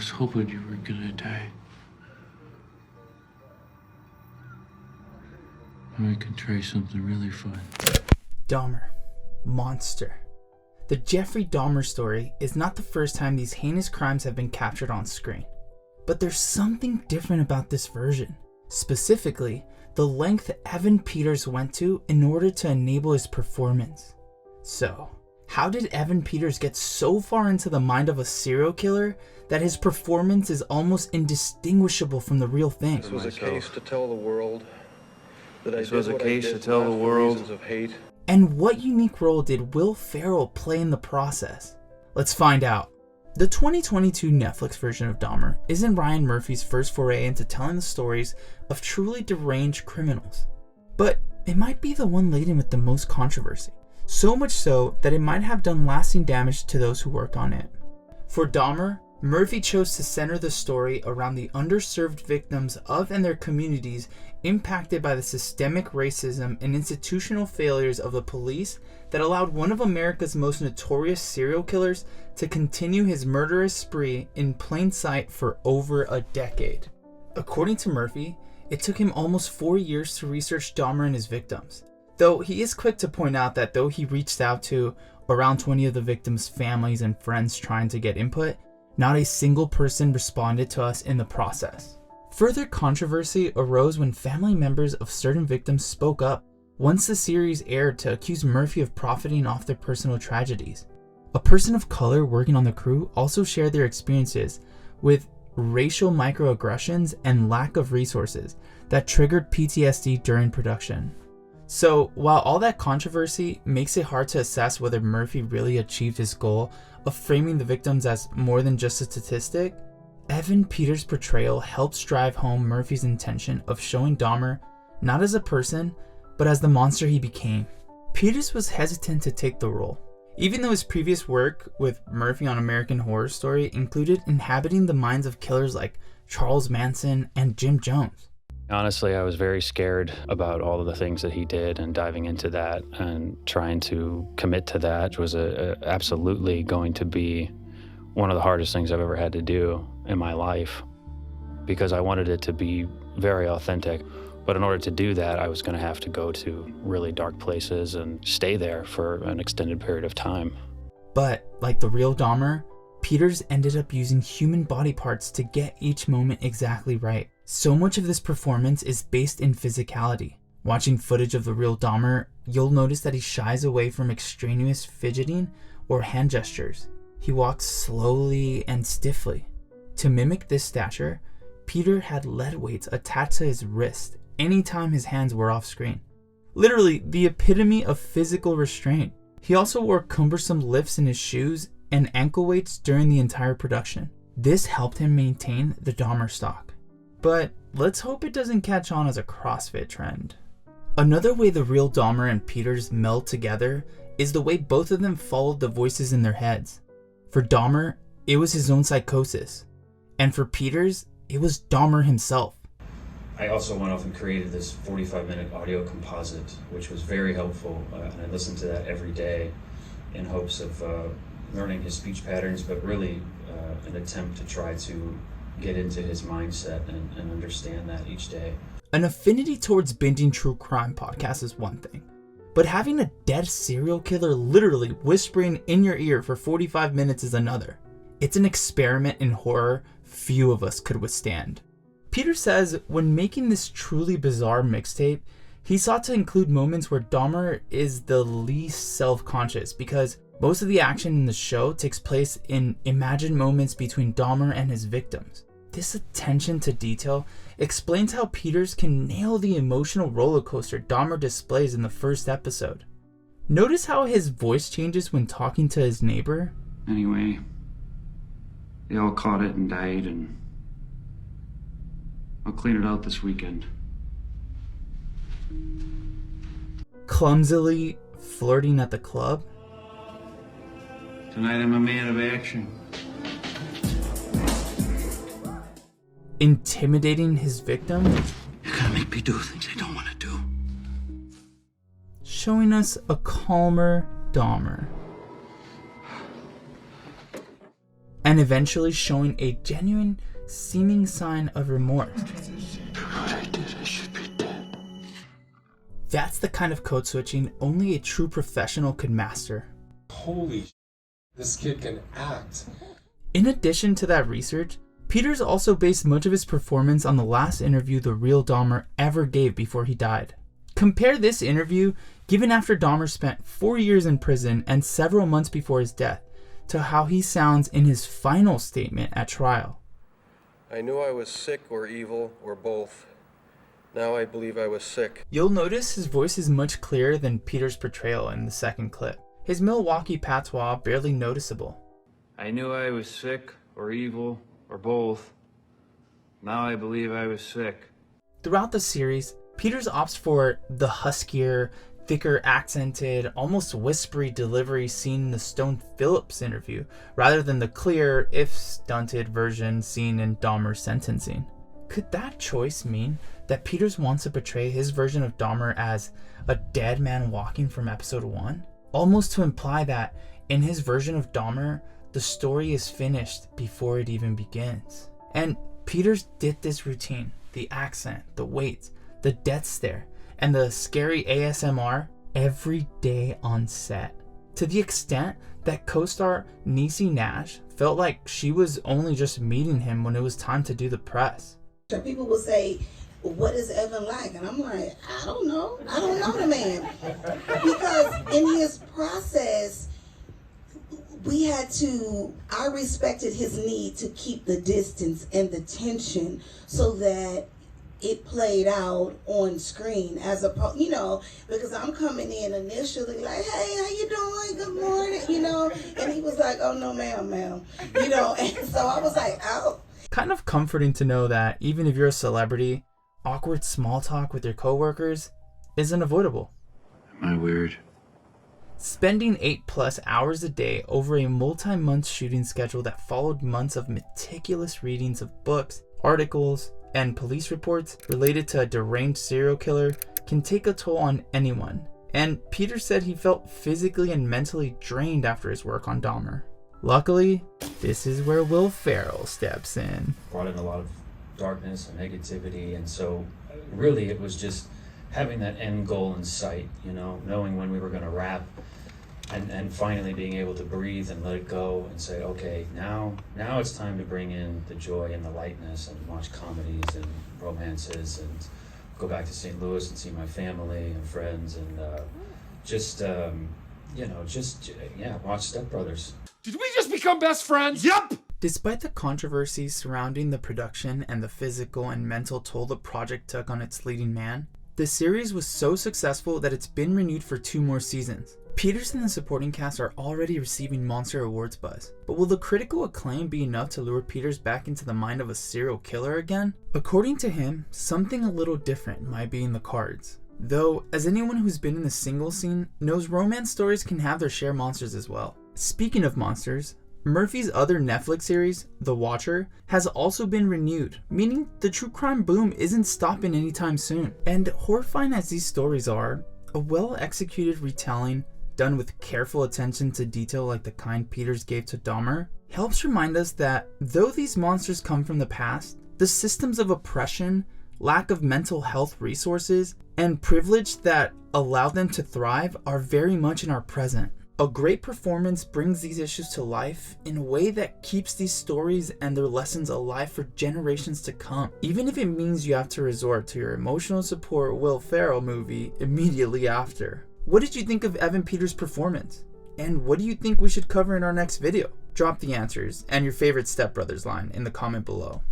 was hoping you were gonna die. We can try something really fun. Dahmer. Monster. The Jeffrey Dahmer story is not the first time these heinous crimes have been captured on screen. But there's something different about this version. Specifically, the length Evan Peters went to in order to enable his performance. So, how did Evan Peters get so far into the mind of a serial killer that his performance is almost indistinguishable from the real thing? This was a case to tell the world that this was a case to tell the world of hate. And what unique role did Will Ferrell play in the process? Let's find out. The 2022 Netflix version of Dahmer isn't Ryan Murphy's first foray into telling the stories of truly deranged criminals, but it might be the one laden with the most controversy. So much so that it might have done lasting damage to those who worked on it. For Dahmer, Murphy chose to center the story around the underserved victims of and their communities impacted by the systemic racism and institutional failures of the police that allowed one of America's most notorious serial killers to continue his murderous spree in plain sight for over a decade. According to Murphy, it took him almost 4 years to research Dahmer and his victims. Though he is quick to point out that though he reached out to around 20 of the victims' families and friends trying to get input, not a single person responded to us in the process. Further controversy arose when family members of certain victims spoke up once the series aired to accuse Murphy of profiting off their personal tragedies. A person of color working on the crew also shared their experiences with racial microaggressions and lack of resources that triggered PTSD during production. So, while all that controversy makes it hard to assess whether Murphy really achieved his goal of framing the victims as more than just a statistic, Evan Peters' portrayal helps drive home Murphy's intention of showing Dahmer not as a person, but as the monster he became. Peters was hesitant to take the role, even though his previous work with Murphy on American Horror Story included inhabiting the minds of killers like Charles Manson and Jim Jones. Honestly, I was very scared about all of the things that he did, and diving into that and trying to commit to that was absolutely going to be one of the hardest things I've ever had to do in my life, because I wanted it to be very authentic. But in order to do that, I was going to have to go to really dark places and stay there for an extended period of time. But like the real Dahmer, Peters ended up using human body parts to get each moment exactly right. So much of this performance is based in physicality. Watching footage of the real Dahmer, you'll notice that he shies away from extraneous fidgeting or hand gestures. He walks slowly and stiffly. To mimic this stature, Peter had lead weights attached to his wrist anytime his hands were off screen. Literally the epitome of physical restraint. He also wore cumbersome lifts in his shoes and ankle weights during the entire production. This helped him maintain the Dahmer stock. But let's hope it doesn't catch on as a CrossFit trend. Another way the real Dahmer and Peters meld together is the way both of them followed the voices in their heads. For Dahmer, it was his own psychosis. And for Peters, it was Dahmer himself. I also went off and created this 45-minute audio composite, which was very helpful. And I listened to that every day in hopes of learning his speech patterns, but really an attempt to try to get into his mindset and understand that each day. An affinity towards binging true crime podcasts is one thing, but having a dead serial killer literally whispering in your ear for 45 minutes is another. It's an experiment in horror few of us could withstand. Peter says when making this truly bizarre mixtape, he sought to include moments where Dahmer is the least self-conscious because most of the action in the show takes place in imagined moments between Dahmer and his victims. This attention to detail explains how Peters can nail the emotional roller coaster Dahmer displays in the first episode. Notice how his voice changes when talking to his neighbor? Anyway, they all caught it and died, and I'll clean it out this weekend. Clumsily flirting at the club? Tonight I'm a man of action. Intimidating his victim? You're gonna make me do things I don't want to do. Showing us a calmer Dahmer. and eventually showing a genuine seeming sign of remorse. That's the kind of code switching only a true professional could master. Holy sh**, this kid can act. In addition to that research, Peters also based much of his performance on the last interview the real Dahmer ever gave before he died. Compare this interview, given after Dahmer spent 4 years in prison and several months before his death, to how he sounds in his final statement at trial. I knew I was sick or evil or both. Now I believe I was sick. You'll notice his voice is much clearer than Peters' portrayal in the second clip. His Milwaukee patois barely noticeable. I knew I was sick or evil or both. Now I believe I was sick. Throughout the series, Peters opts for the huskier, thicker accented, almost whispery delivery seen in the Stone Phillips interview, rather than the clear, if stunted version seen in Dahmer's sentencing. Could that choice mean that Peters wants to portray his version of Dahmer as a dead man walking from episode 1? Almost to imply that, in his version of Dahmer, the story is finished before it even begins. And Peters did this routine, the accent, the weight, the death stare, and the scary ASMR every day on set. To the extent that co-star Niecy Nash felt like she was only just meeting him when it was time to do the press. People will say, what is Evan like? And I'm like, I don't know the man. Because in his process, I respected his need to keep the distance and the tension so that it played out on screen as opposed, because I'm coming in initially like, hey, how you doing? Good morning, and he was like, oh, no, ma'am, and so I was like, oh. Kind of comforting to know that even if you're a celebrity, awkward small talk with your coworkers isn't avoidable. Am I weird? Spending 8+ hours a day over a multi-month shooting schedule that followed months of meticulous readings of books, articles, and police reports related to a deranged serial killer can take a toll on anyone. And Peter said he felt physically and mentally drained after his work on Dahmer. Luckily, this is where Will Ferrell steps in. Brought in a lot of darkness and negativity, and so really it was just having that end goal in sight, knowing when we were going to wrap, and finally being able to breathe and let it go and say, okay, now it's time to bring in the joy and the lightness and watch comedies and romances and go back to St. Louis and see my family and friends and watch Step Brothers. Did we just become best friends? Yup! Despite the controversies surrounding the production and the physical and mental toll the project took on its leading man, the series was so successful that it's been renewed for 2 more seasons. Peters and the supporting cast are already receiving monster awards buzz, but will the critical acclaim be enough to lure Peters back into the mind of a serial killer again? According to him, something a little different might be in the cards. Though, as anyone who's been in the single scene knows, romance stories can have their share monsters as well. Speaking of monsters, Murphy's other Netflix series, The Watcher, has also been renewed, meaning the true crime boom isn't stopping anytime soon. And horrifying as these stories are, a well-executed retelling done with careful attention to detail like the kind Peters gave to Dahmer helps remind us that though these monsters come from the past, the systems of oppression, lack of mental health resources, and privilege that allow them to thrive are very much in our present. A great performance brings these issues to life in a way that keeps these stories and their lessons alive for generations to come, even if it means you have to resort to your emotional support Will Ferrell movie immediately after. What did you think of Evan Peters' performance? And what do you think we should cover in our next video? Drop the answers and your favorite Step Brothers line in the comment below.